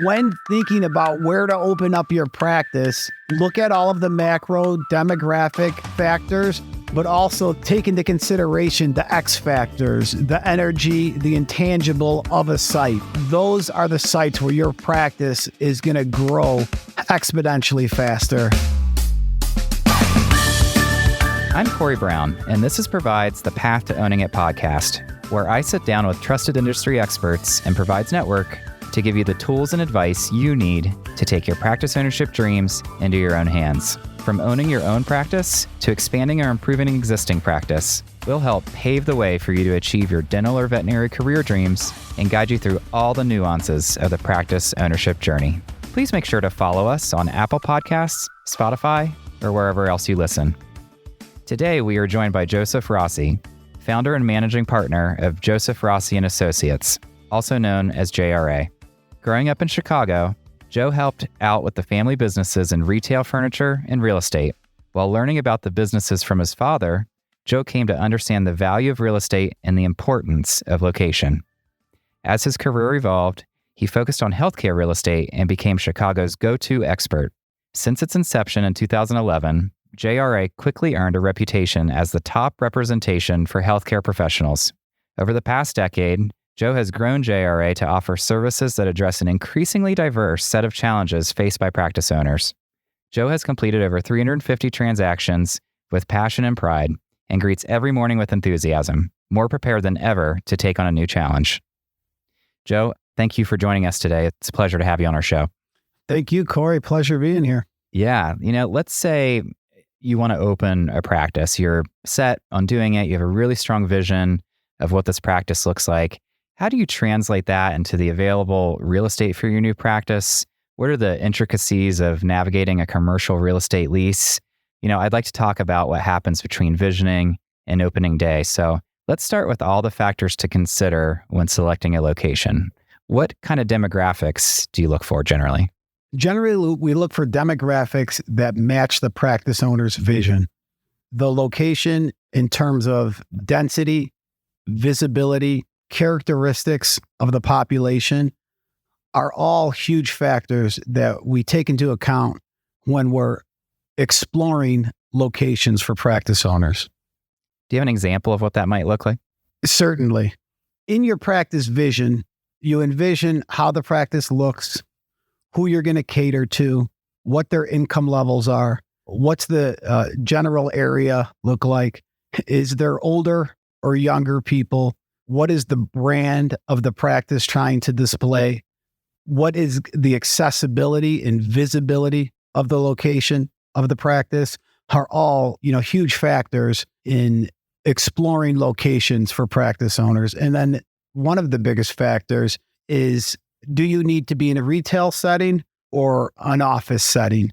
When thinking about where to open up your practice, look at all of the macro demographic factors, but also take into consideration the X factors, the energy, the intangible of a site. Those are the sites where your practice is going to grow exponentially faster. I'm Corey Brown, and this is Provides the Path to Owning It podcast, where I sit down with trusted industry experts and Provides Network to give you the tools and advice you need to take your practice ownership dreams into your own hands. From owning your own practice to expanding or improving an existing practice, we'll help pave the way for you to achieve your dental or veterinary career dreams and guide you through all the nuances of the practice ownership journey. Please make sure to follow us on Apple Podcasts, Spotify, or wherever else you listen. Today, we are joined by Joseph Rossi, founder and managing partner of Joseph Rossi and Associates, also known as JRA. Growing up in Chicago, Joe helped out with the family businesses in retail furniture and real estate. While learning about the businesses from his father, Joe came to understand the value of real estate and the importance of location. As his career evolved, he focused on healthcare real estate and became Chicago's go-to expert. Since its inception in 2011, JRA quickly earned a reputation as the top representation for healthcare professionals. Over the past decade, Joe has grown JRA to offer services that address an increasingly diverse set of challenges faced by practice owners. Joe has completed over 350 transactions with passion and pride and greets every morning with enthusiasm, more prepared than ever to take on a new challenge. Joe, thank you for joining us today. It's a pleasure to have you on our show. Thank you, Corey. Pleasure being here. Yeah. Let's say you want to open a practice. You're set on doing it. You have a really strong vision of what this practice looks like. How do you translate that into the available real estate for your new practice? What are the intricacies of navigating a commercial real estate lease? I'd like to talk about what happens between visioning and opening day. So let's start with all the factors to consider when selecting a location. What kind of demographics do you look for generally? Generally, we look for demographics that match the practice owner's vision. The location in terms of density, visibility, characteristics of the population are all huge factors that we take into account when we're exploring locations for practice owners. Do you have an example of what that might look like? Certainly. In your practice vision, you envision how the practice looks, who you're going to cater to, what their income levels are, what's the general area look like, is there older or younger people? What is the brand of the practice trying to display? What is the accessibility and visibility of the location of the practice are all, huge factors in exploring locations for practice owners. And then one of the biggest factors is, do you need to be in a retail setting or an office setting?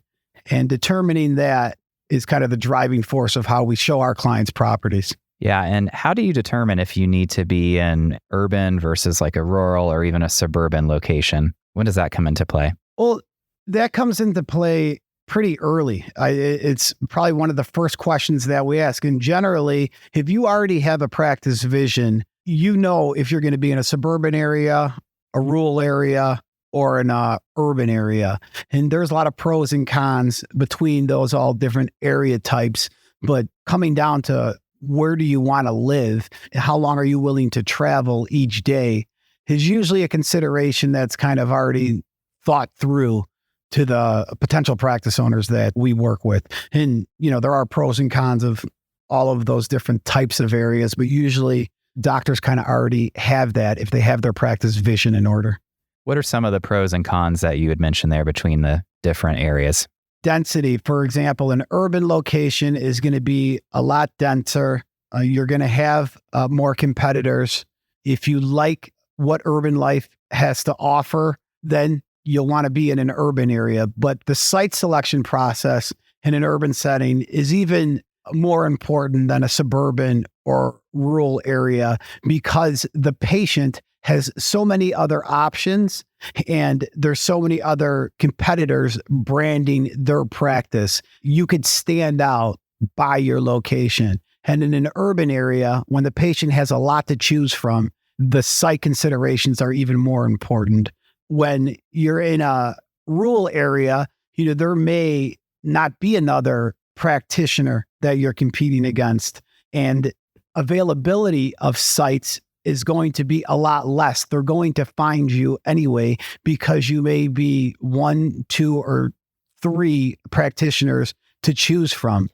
And determining that is kind of the driving force of how we show our clients properties. Yeah. And how do you determine if you need to be in urban versus like a rural or even a suburban location? When does that come into play? Well, that comes into play pretty early. It's probably one of the first questions that we ask. And generally, if you already have a practice vision, if you're going to be in a suburban area, a rural area, or an urban area. And there's a lot of pros and cons between those all different area types. But coming down to where do you want to live? How long are you willing to travel each day is usually a consideration that's kind of already thought through to the potential practice owners that we work with. And, there are pros and cons of all of those different types of areas, but usually doctors kind of already have that if they have their practice vision in order. What are some of the pros and cons that you would mention there between the different areas? Density, for example, an urban location is going to be a lot denser. You're going to have more competitors. If you like what urban life has to offer, then you'll want to be in an urban area. But the site selection process in an urban setting is even more important than a suburban or rural area because the patient has so many other options and there's so many other competitors branding their practice. You could stand out by your location. And in an urban area, when the patient has a lot to choose from, the site considerations are even more important. when you're in a rural area, there may not be another practitioner that you're competing against, and availability of sites is going to be a lot less. They're going to find you anyway because you may be 1, 2, or 3 practitioners to choose from.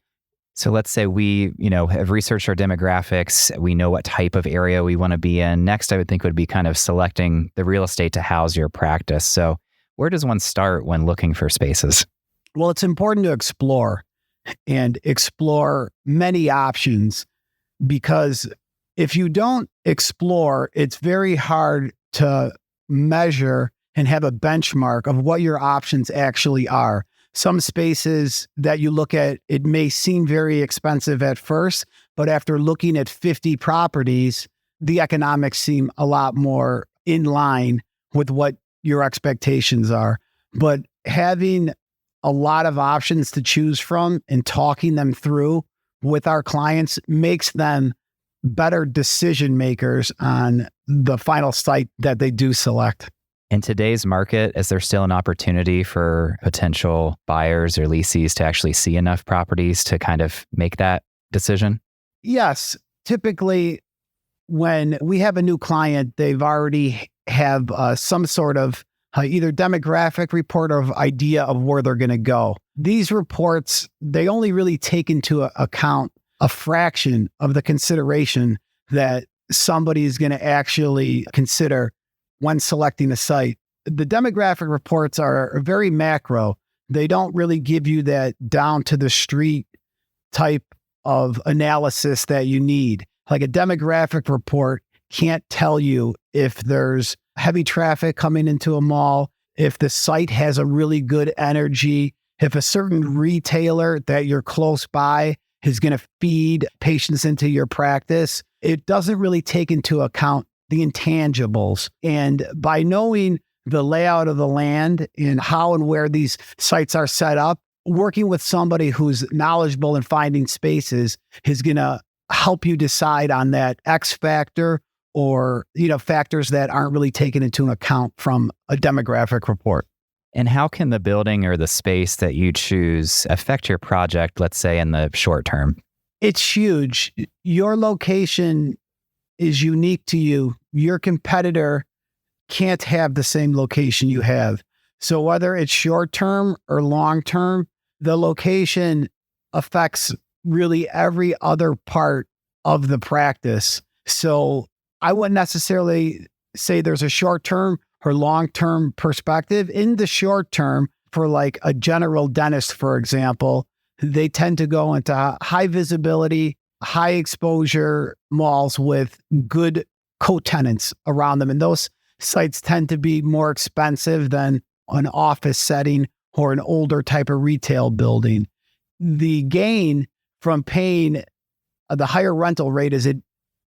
So let's say we, have researched our demographics. We know what type of area we want to be in. Next, I would think would be kind of selecting the real estate to house your practice. So where does one start when looking for spaces? Well, it's important to explore many options, because if you don't explore, it's very hard to measure and have a benchmark of what your options actually are. Some spaces that you look at, it may seem very expensive at first, but after looking at 50 properties, the economics seem a lot more in line with what your expectations are. But having a lot of options to choose from and talking them through with our clients makes them better decision makers on the final site that they do select. In today's market, is there still an opportunity for potential buyers or lessees to actually see enough properties to kind of make that decision? Yes. Typically, when we have a new client, they've already have some sort of either demographic report or idea of where they're going to go. These reports, they only really take into account a fraction of the consideration that somebody is going to actually consider when selecting a site. The demographic reports are very macro. They don't really give you that down to the street type of analysis that you need. Like a demographic report can't tell you if there's heavy traffic coming into a mall, if the site has a really good energy, if a certain retailer that you're close by is going to feed patients into your practice. It doesn't really take into account the intangibles. And by knowing the layout of the land and how and where these sites are set up, working with somebody who's knowledgeable in finding spaces is going to help you decide on that X factor or, factors that aren't really taken into account from a demographic report. And how can the building or the space that you choose affect your project, let's say in the short term? It's huge. Your location is unique to you. Your competitor can't have the same location you have. So whether it's short term or long term, the location affects really every other part of the practice. So I wouldn't necessarily say there's a short term or long term perspective. In the short term, for like a general dentist, for example, they tend to go into high visibility, high exposure malls with good co-tenants around them. And those sites tend to be more expensive than an office setting or an older type of retail building. The gain from paying the higher rental rate is it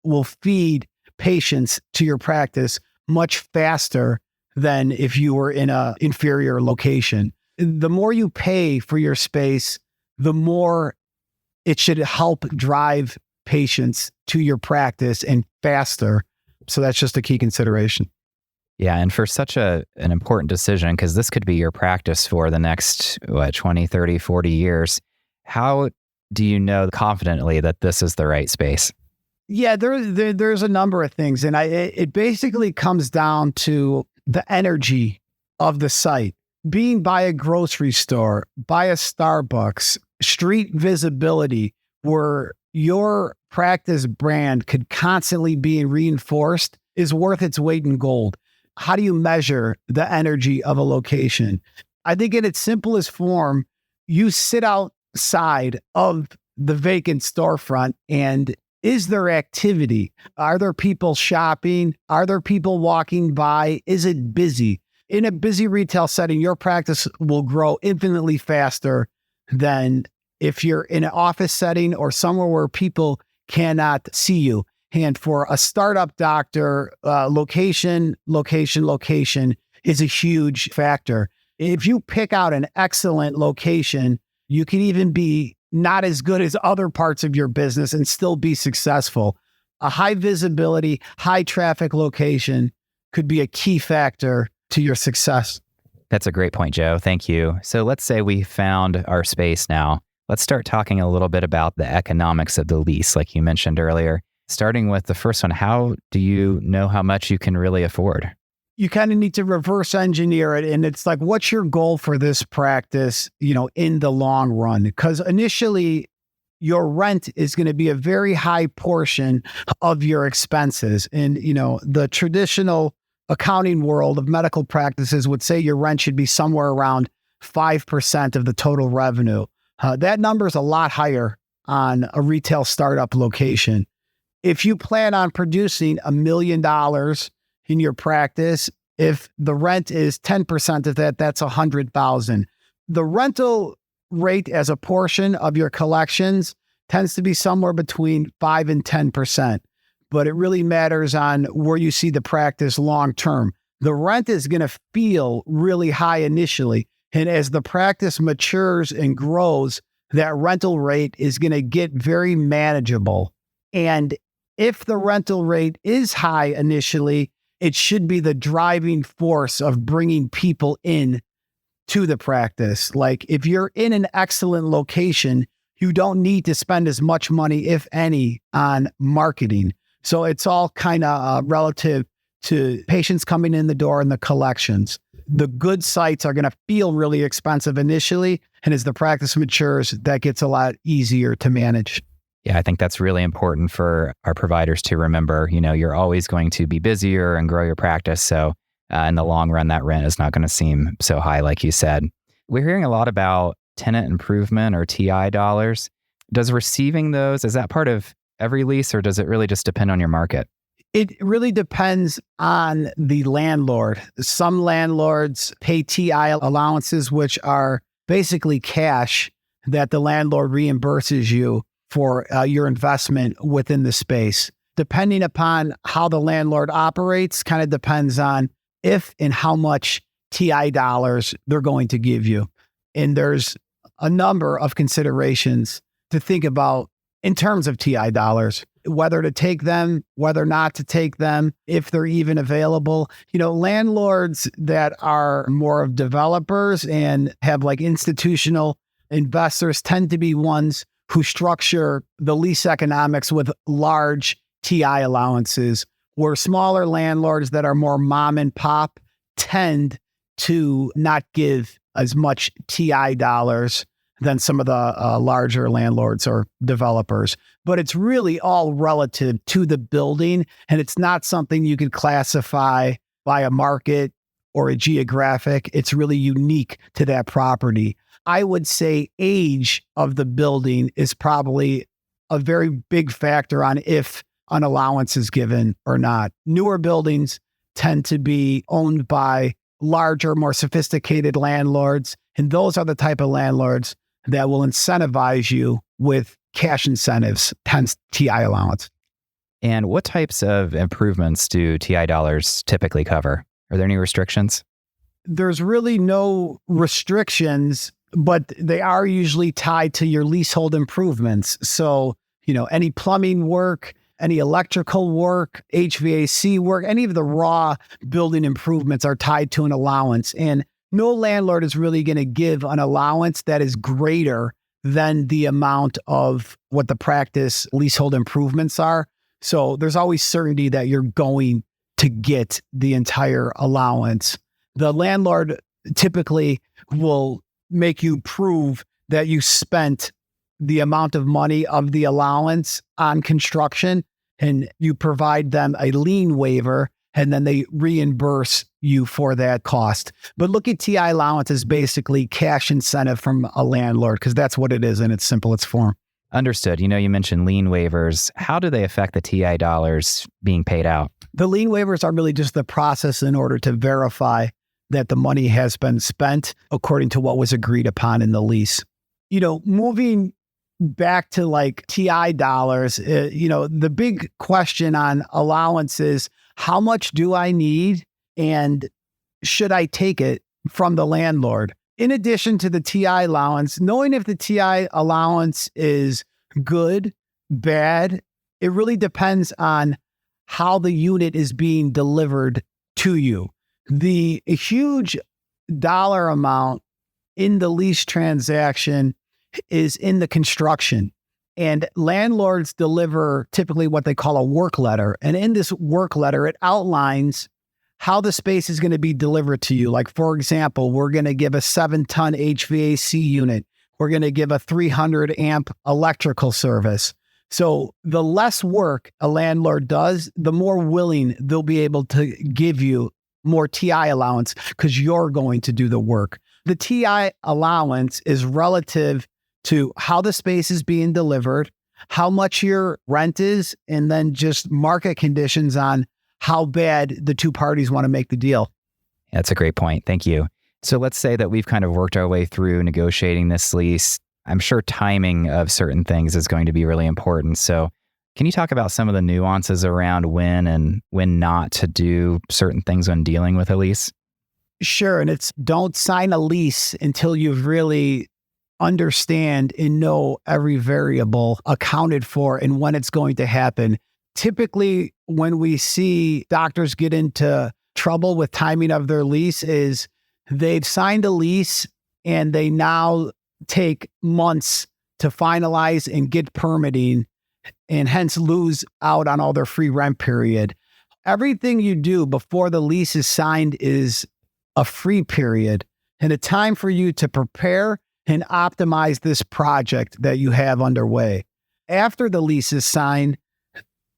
will feed patients to your practice much faster than if you were in an inferior location. The more you pay for your space, the more it should help drive patients to your practice and faster. So that's just a key consideration. Yeah. And for such an important decision, because this could be your practice for the next 20, 30, 40 years, how do you know confidently that this is the right space? Yeah, there's a number of things. And it basically comes down to the energy of the site. Being by a grocery store, by a Starbucks, street visibility, where your practice brand could constantly be reinforced, is worth its weight in gold. How do you measure the energy of a location? I think in its simplest form, you sit outside of the vacant storefront and is there activity? Are there people shopping? Are there people walking by? Is it busy? In a busy retail setting, your practice will grow infinitely faster than if you're in an office setting or somewhere where people cannot see you. And for a startup doctor, location is a huge factor. If you pick out an excellent location, you can even be not as good as other parts of your business and still be successful. A high visibility, high traffic location could be a key factor to your success. That's a great point, Joe. Thank you. So let's say we found our space now. Let's start talking a little bit about the economics of the lease, like you mentioned earlier. Starting with the first one, how do you know how much you can really afford? You kind of need to reverse engineer it. And it's like, what's your goal for this practice, in the long run? Because initially, your rent is going to be a very high portion of your expenses. And, the traditional accounting world of medical practices would say your rent should be somewhere around 5% of the total revenue. That number is a lot higher on a retail startup location. If you plan on producing $1 million in your practice, if the rent is 10% of that, that's $100,000. The rental rate as a portion of your collections tends to be somewhere between 5 and 10%, but it really matters on where you see the practice long term. The rent is going to feel really high initially, and as the practice matures and grows, that rental rate is going to get very manageable. And if the rental rate is high initially, it should be the driving force of bringing people in to the practice. Like if you're in an excellent location, you don't need to spend as much money, if any, on marketing. So it's all kind of relative to patients coming in the door and the collections. The good sites are going to feel really expensive initially. And as the practice matures, that gets a lot easier to manage. Yeah, I think that's really important for our providers to remember. You're always going to be busier and grow your practice. So in the long run, that rent is not going to seem so high, like you said. We're hearing a lot about tenant improvement or TI dollars. Does receiving those, is that part of every lease, or does it really just depend on your market? It really depends on the landlord. Some landlords pay TI allowances, which are basically cash that the landlord reimburses you for your investment within the space. Depending upon how the landlord operates, kind of depends on if and how much TI dollars they're going to give you. And there's a number of considerations to think about in terms of TI dollars, whether to take them, whether not to take them, if they're even available. Landlords that are more of developers and have like institutional investors tend to be ones who structure the lease economics with large TI allowances, where smaller landlords that are more mom and pop tend to not give as much TI dollars than some of the larger landlords or developers. But it's really all relative to the building, and it's not something you could classify by a market or a geographic. It's really unique to that property. I would say age of the building is probably a very big factor on if an allowance is given or not. Newer buildings tend to be owned by larger, more sophisticated landlords, and those are the type of landlords that will incentivize you with cash incentives, hence TI allowance. And what types of improvements do TI dollars typically cover? Are there any restrictions? There's really no restrictions, but they are usually tied to your leasehold improvements. So, any plumbing work, any electrical work, HVAC work, any of the raw building improvements are tied to an allowance. And no landlord is really going to give an allowance that is greater than the amount of what the practice leasehold improvements are. So there's always certainty that you're going to get the entire allowance. The landlord typically will make you prove that you spent the amount of money of the allowance on construction, and you provide them a lien waiver, and then they reimburse you for that cost. But look at TI allowance as basically cash incentive from a landlord, because that's what it is in its simplest form. Understood. You mentioned lien waivers. How do they affect the TI dollars being paid out? The lien waivers are really just the process in order to verify that the money has been spent according to what was agreed upon in the lease. Moving back to like TI dollars, the big question on allowance is, how much do I need and should I take it from the landlord? In addition to the TI allowance, knowing if the TI allowance is good, bad, it really depends on how the unit is being delivered to you. The huge dollar amount in the lease transaction is in the construction. And landlords deliver typically what they call a work letter. And in this work letter, it outlines how the space is going to be delivered to you. Like, for example, we're going to give a 7-ton HVAC unit. We're going to give a 300 amp electrical service. So the less work a landlord does, the more willing they'll be able to give you more TI allowance because you're going to do the work. The TI allowance is relative to how the space is being delivered, how much your rent is, and then just market conditions on how bad the two parties want to make the deal. That's a great point. Thank you. So let's say that we've kind of worked our way through negotiating this lease. I'm sure timing of certain things is going to be really important. So can you talk about some of the nuances around when and when not to do certain things when dealing with a lease? Sure. And it's don't sign a lease until you've really understand and know every variable accounted for and when it's going to happen. Typically, when we see doctors get into trouble with timing of their lease is they've signed a lease and they now take months to finalize and get permitting and hence lose out on all their free rent period. Everything you do before the lease is signed is a free period and a time for you to prepare and optimize this project that you have underway. After the lease is signed,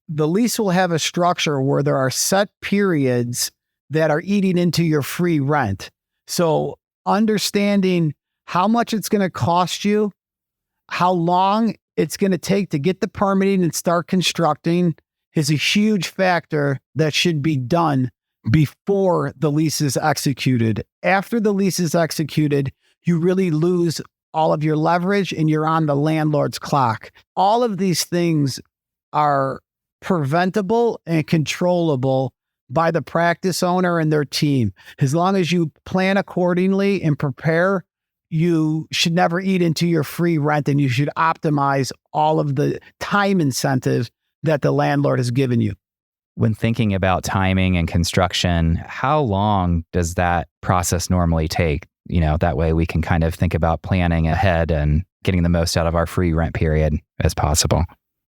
the lease will have a structure where there are set periods that are eating into your free rent. So understanding how much it's going to cost you, how long it's going to take to get the permitting and start constructing is a huge factor that should be done before the lease is executed. After the lease is executed, you really lose all of your leverage and you're on the landlord's clock. All of these things are preventable and controllable by the practice owner and their team. As long as you plan accordingly and prepare, you should never eat into your free rent and you should optimize all of the time incentives that the landlord has given you. When thinking about timing and construction, how long does that process normally take? That way we can kind of think about planning ahead and getting the most out of our free rent period as possible.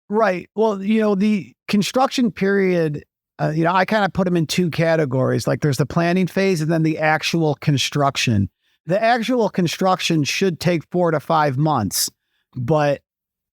Right. Well, the construction period, I kind of put them in two categories. Like there's the planning phase and then the actual construction. The actual construction should take 4 to 5 months, but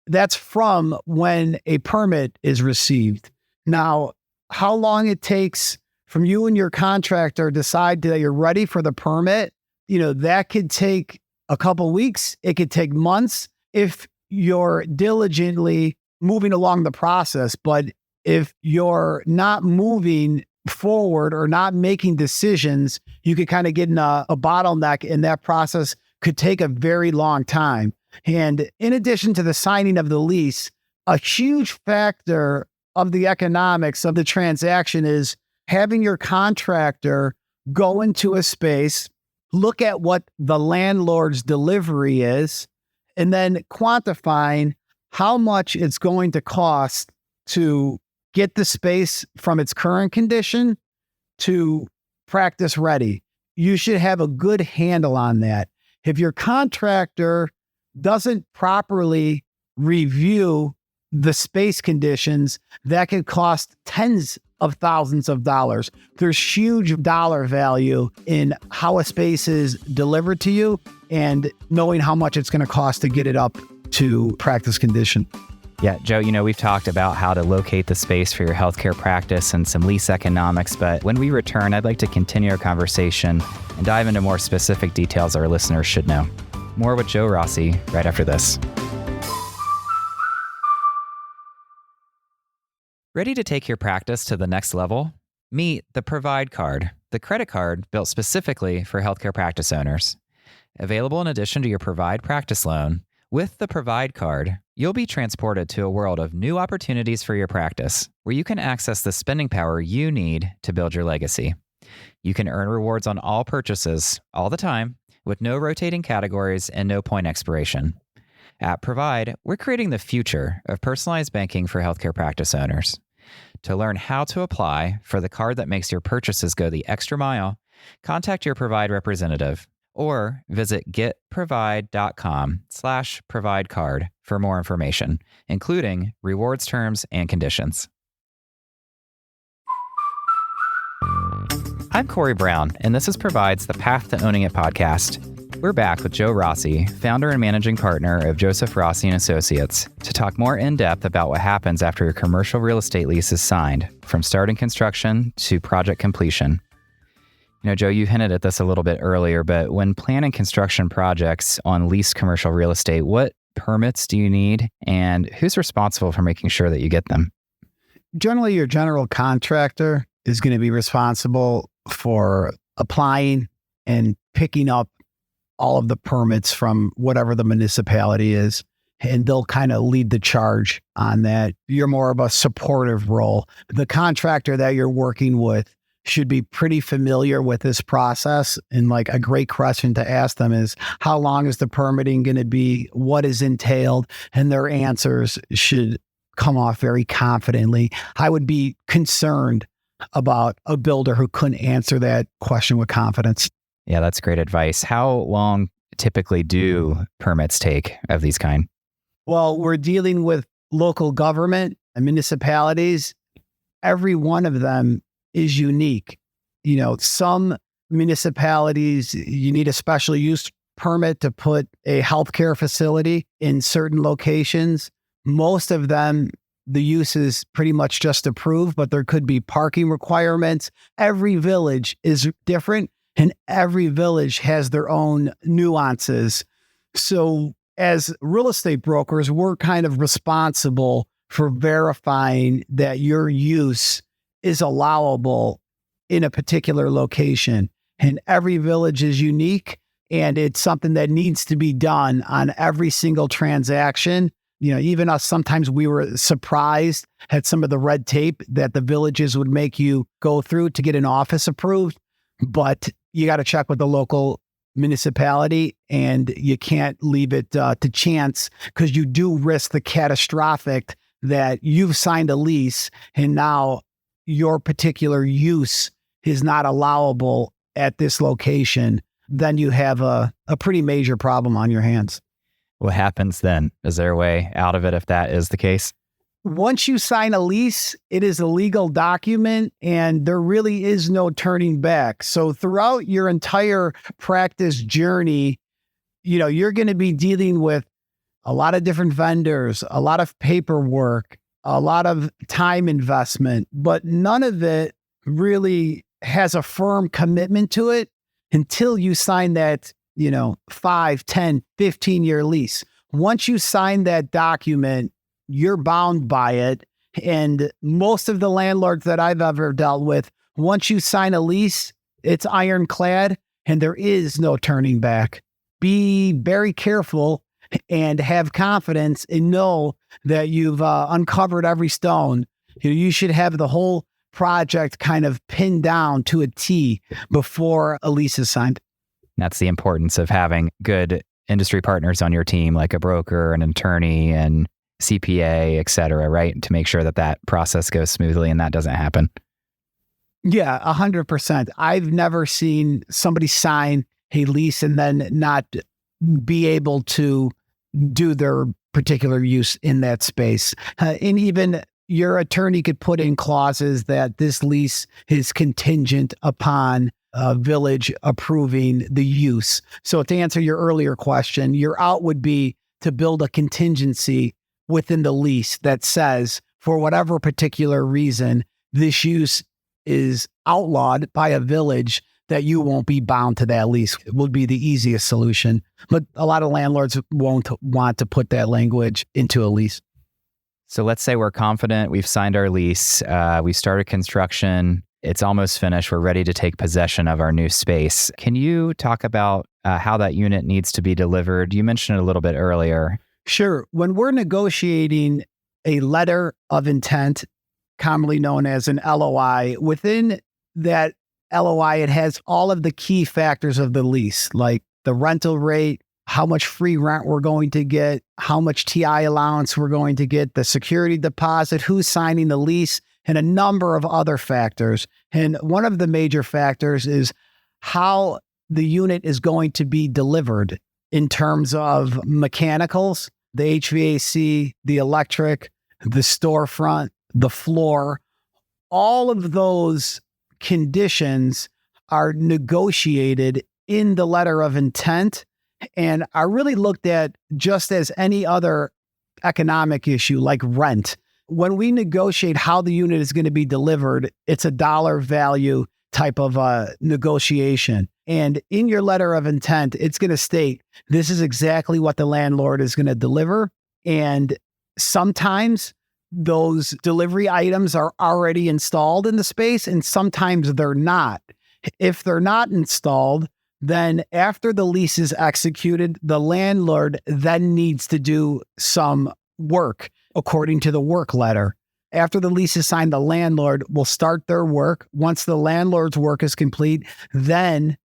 that's from when a permit is received. Now, how long it takes from you and your contractor decide that you're ready for the permit, that could take a couple weeks. It could take months if you're diligently moving along the process. But if you're not moving forward or not making decisions, you could kind of get in a bottleneck, and that process could take a very long time. And in addition to the signing of the lease, a huge factor of the economics of the transaction is having your contractor go into a space, look at what the landlord's delivery is, and then quantifying how much it's going to cost to get the space from its current condition to practice ready. You should have a good handle on that. If your contractor doesn't properly review the space conditions, that could cost tens of thousands of dollars. There's huge dollar value in how a space is delivered to you and knowing how much it's going to cost to get it up to practice condition. Yeah, Joe, we've talked about how to locate the space for your healthcare practice and some lease economics, but when we return, I'd like to continue our conversation and dive into more specific details our listeners should know. More with Joe Rossi right after this. Ready to take your practice to the next level? Meet the Provide Card, the credit card built specifically for healthcare practice owners. Available in addition to your Provide practice loan, with the Provide Card, you'll be transported to a world of new opportunities for your practice, where you can access the spending power you need to build your legacy. You can earn rewards on all purchases, all the time, with no rotating categories and no point expiration. At Provide, we're creating the future of personalized banking for healthcare practice owners. To learn how to apply for the card that makes your purchases go the extra mile, Contact your Provide representative or visit getprovide.com/provide card for more information, including rewards terms and conditions. I'm Corey Brown, and this is Provide's The Path to Owning It podcast. We're back with Joe Rossi, founder and managing partner of Joseph Rossi and Associates, to talk more in depth about what happens after your commercial real estate lease is signed, from starting construction to project completion. Joe, you hinted at this a little bit earlier, but when planning construction projects on leased commercial real estate, what permits do you need and who's responsible for making sure that you get them? Generally, your general contractor is going to be responsible for applying and picking up all of the permits from whatever the municipality is, and they'll kind of lead the charge on that. You're more of a supportive role. The contractor that you're working with should be pretty familiar with this process. And like a great question to ask them is, how long is the permitting going to be? What is entailed? And their answers should come off very confidently. I would be concerned about a builder who couldn't answer that question with confidence. Yeah, that's great advice. How long typically do permits take of these kind? Well, we're dealing with local government and municipalities. Every one of them is unique. Some municipalities, you need a special use permit to put a healthcare facility in certain locations. Most of them, the use is pretty much just approved, but there could be parking requirements. Every village is different, and every village has their own nuances. So as real estate brokers, we're kind of responsible for verifying that your use is allowable in a particular location. And every village is unique, and it's something that needs to be done on every single transaction. Even us, sometimes we were surprised at some of the red tape that the villages would make you go through to get an office approved. But you got to check with the local municipality, and you can't leave it to chance, because you do risk the catastrophic that you've signed a lease and now your particular use is not allowable at this location. Then you have a pretty major problem on your hands. What happens then? Is there a way out of it if that is the case? Once you sign a lease, it is a legal document, and there really is no turning back. So throughout your entire practice journey, you're going to be dealing with a lot of different vendors, a lot of paperwork, a lot of time investment, but none of it really has a firm commitment to it until you sign that, 5, 10, 15-year lease. Once you sign that document, you're bound by it. And most of the landlords that I've ever dealt with, once you sign a lease, it's ironclad and there is no turning back. Be very careful and have confidence and know that you've uncovered every stone. You should have the whole project kind of pinned down to a T before a lease is signed. That's the importance of having good industry partners on your team, like a broker, an attorney, and CPA, et cetera, right? To make sure that process goes smoothly and that doesn't happen. Yeah, 100%. I've never seen somebody sign a lease and then not be able to do their particular use in that space. And even your attorney could put in clauses that this lease is contingent upon a village approving the use. So to answer your earlier question, your out would be to build a contingency within the lease that says, for whatever particular reason, this use is outlawed by a village, that you won't be bound to that lease. It would be the easiest solution. But a lot of landlords won't want to put that language into a lease. So let's say we're confident, we've signed our lease, we started construction, it's almost finished, we're ready to take possession of our new space. Can you talk about how that unit needs to be delivered? You mentioned it a little bit earlier. Sure. When we're negotiating a letter of intent, commonly known as an LOI, within that LOI, it has all of the key factors of the lease, like the rental rate, how much free rent we're going to get, how much TI allowance we're going to get, the security deposit, who's signing the lease, and a number of other factors. And one of the major factors is how the unit is going to be delivered in terms of mechanicals, the HVAC, the electric, the storefront, the floor. All of those conditions are negotiated in the letter of intent and are really looked at just as any other economic issue like rent. When we negotiate how the unit is going to be delivered, it's a dollar value type of negotiation. And in your letter of intent, it's going to state this is exactly what the landlord is going to deliver. And sometimes those delivery items are already installed in the space, and sometimes they're not. If they're not installed, then after the lease is executed, the landlord then needs to do some work according to the work letter. After the lease is signed, the landlord will start their work. Once the landlord's work is complete, then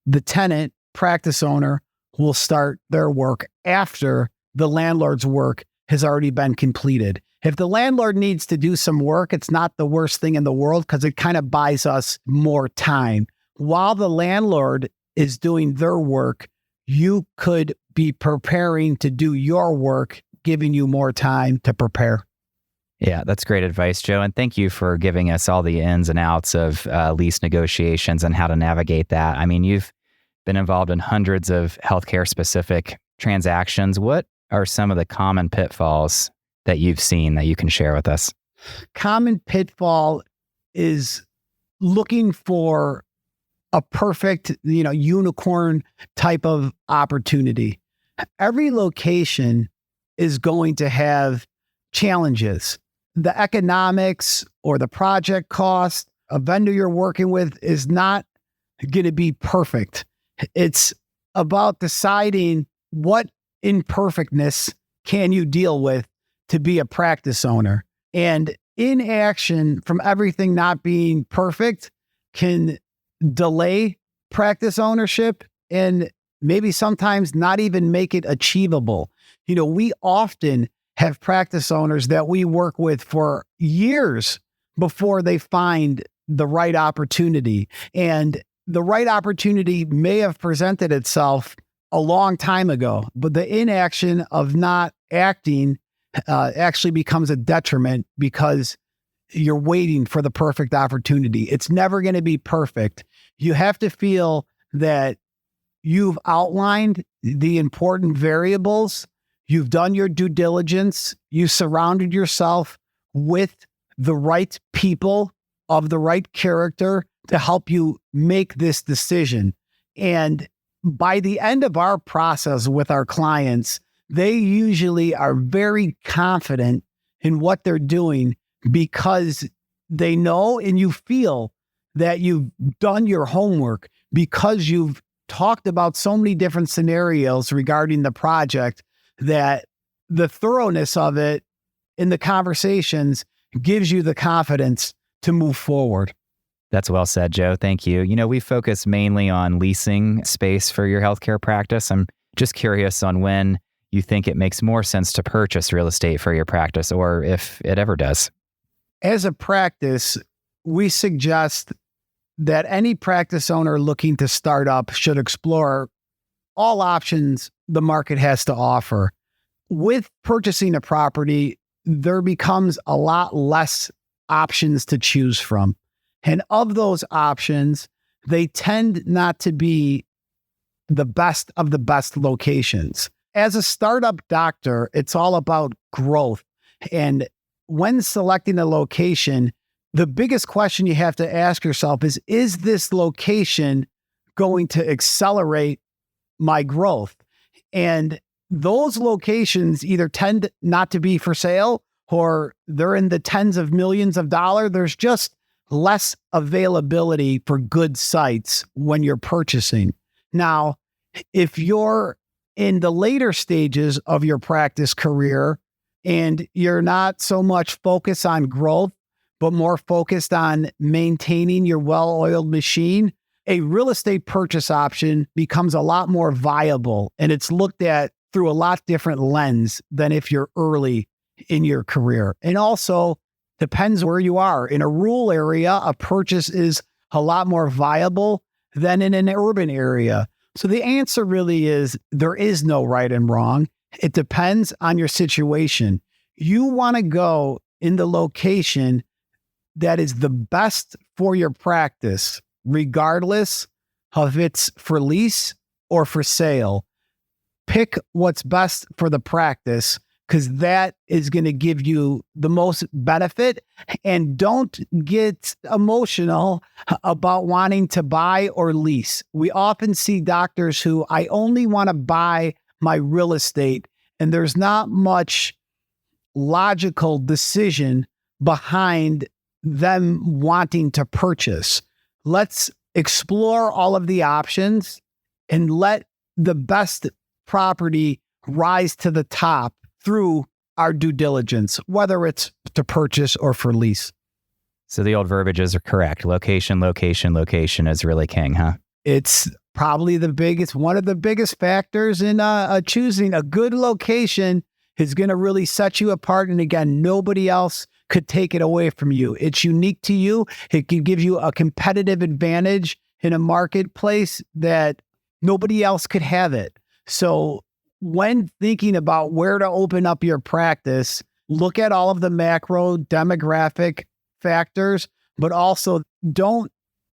the tenant, practice owner, will start their work after the landlord's work has already been completed. If the landlord needs to do some work, it's not the worst thing in the world because it kind of buys us more time. While the landlord is doing their work, you could be preparing to do your work, giving you more time to prepare. Yeah, that's great advice, Joe. And thank you for giving us all the ins and outs of lease negotiations and how to navigate that. I mean, you've been involved in hundreds of healthcare specific transactions. What are some of the common pitfalls that you've seen that you can share with us? Common pitfall is looking for a perfect, unicorn type of opportunity. Every location is going to have challenges. The economics or the project cost, a vendor you're working with is not going to be perfect. It's about deciding what imperfectness can you deal with to be a practice owner. And inaction from everything not being perfect can delay practice ownership and maybe sometimes not even make it achievable. We often have practice owners that we work with for years before they find the right opportunity. And the right opportunity may have presented itself a long time ago, but the inaction of not acting actually becomes a detriment because you're waiting for the perfect opportunity. It's never going to be perfect. You have to feel that you've outlined the important variables. You've done your due diligence. You surrounded yourself with the right people of the right character to help you make this decision. And by the end of our process with our clients, they usually are very confident in what they're doing because they know and you feel that you've done your homework because you've talked about so many different scenarios regarding the project that the thoroughness of it in the conversations gives you the confidence to move forward. That's well said, Joe. Thank you. We focus mainly on leasing space for your healthcare practice. I'm just curious on when you think it makes more sense to purchase real estate for your practice, or if it ever does. As a practice, we suggest that any practice owner looking to start up should explore all options the market has to offer. With purchasing a property, there becomes a lot less options to choose from. And of those options, they tend not to be the best of the best locations. As a startup doctor, it's all about growth. And when selecting a location, the biggest question you have to ask yourself is this location going to accelerate my growth? And those locations either tend not to be for sale or they're in the tens of millions of dollars. There's just less availability for good sites when you're purchasing. Now, if you're in the later stages of your practice career and you're not so much focused on growth, but more focused on maintaining your well-oiled machine, a real estate purchase option becomes a lot more viable and it's looked at through a lot different lens than if you're early in your career. And also depends where you are. In a rural area, a purchase is a lot more viable than in an urban area. So the answer really is there is no right and wrong. It depends on your situation. You want to go in the location that is the best for your practice, regardless of if it's for lease or for sale. Pick what's best for the practice, because that is going to give you the most benefit. And don't get emotional about wanting to buy or lease. We often see doctors who, I only want to buy my real estate, and there's not much logical decision behind them wanting to purchase. Let's explore all of the options and let the best property rise to the top through our due diligence, whether it's to purchase or for lease. So the old verbiages are correct. Location, location, location is really king, huh? It's probably one of the biggest factors in choosing a good location is going to really set you apart. And again, nobody else could take it away from you. It's unique to you. It can give you a competitive advantage in a marketplace that nobody else could have it. So when thinking about where to open up your practice, look at all of the macro demographic factors, but also don't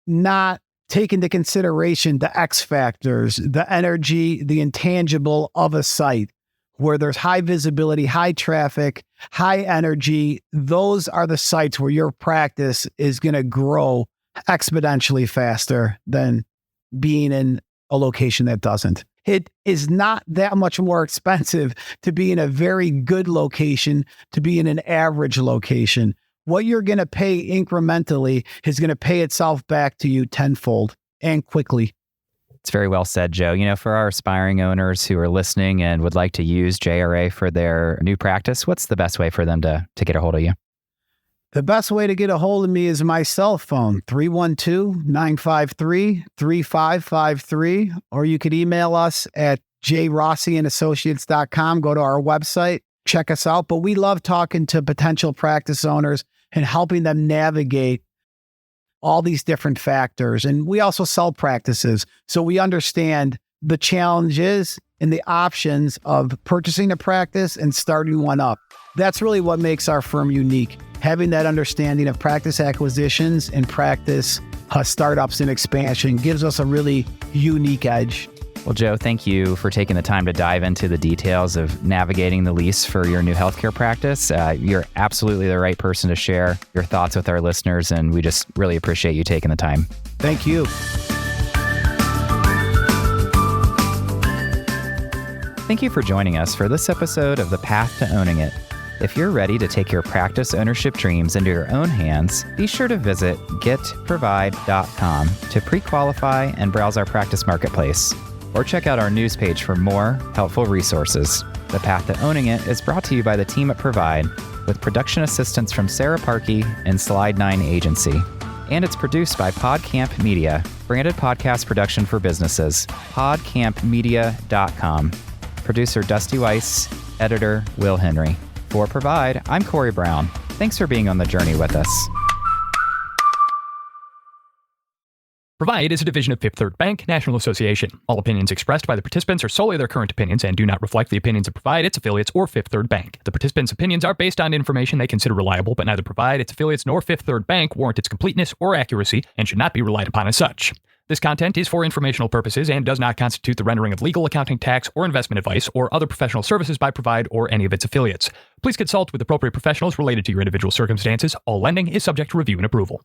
not take into consideration the X factors, the energy, the intangible of a site where there's high visibility, high traffic, high energy. Those are the sites where your practice is going to grow exponentially faster than being in a location that doesn't. It is not that much more expensive to be in a very good location to be in an average location. What you're going to pay incrementally is going to pay itself back to you tenfold and quickly. It's very well said, Joe. You know, for our aspiring owners who are listening and would like to use JRA for their new practice, what's the best way for them to get a hold of you? The best way to get a hold of me is my cell phone, 312-953-3553, or you could email us at jrossiandassociates.com. Go to our website, check us out. But we love talking to potential practice owners and helping them navigate all these different factors. And we also sell practices, so we understand the challenges and the options of purchasing a practice and starting one up. That's really what makes our firm unique. Having that understanding of practice acquisitions and practice startups and expansion gives us a really unique edge. Well, Joe, thank you for taking the time to dive into the details of navigating the lease for your new healthcare practice. You're absolutely the right person to share your thoughts with our listeners, and we just really appreciate you taking the time. Thank you. Thank you for joining us for this episode of The Path to Owning It. If you're ready to take your practice ownership dreams into your own hands, be sure to visit getprovide.com to pre-qualify and browse our practice marketplace. Or check out our news page for more helpful resources. The Path to Owning It is brought to you by the team at Provide, with production assistance from Sarah Parkey and Slide 9 Agency. And it's produced by PodCamp Media, branded podcast production for businesses. PodCampMedia.com. Producer Dusty Weiss, editor Will Henry. For Provide, I'm Corey Brown. Thanks for being on the journey with us. Provide is a division of Fifth Third Bank, National Association. All opinions expressed by the participants are solely their current opinions and do not reflect the opinions of Provide, its affiliates, or Fifth Third Bank. The participants' opinions are based on information they consider reliable, but neither Provide, its affiliates, nor Fifth Third Bank warrant its completeness or accuracy and should not be relied upon as such. This content is for informational purposes and does not constitute the rendering of legal, accounting, tax, or investment advice or other professional services by Provide or any of its affiliates. Please consult with appropriate professionals related to your individual circumstances. All lending is subject to review and approval.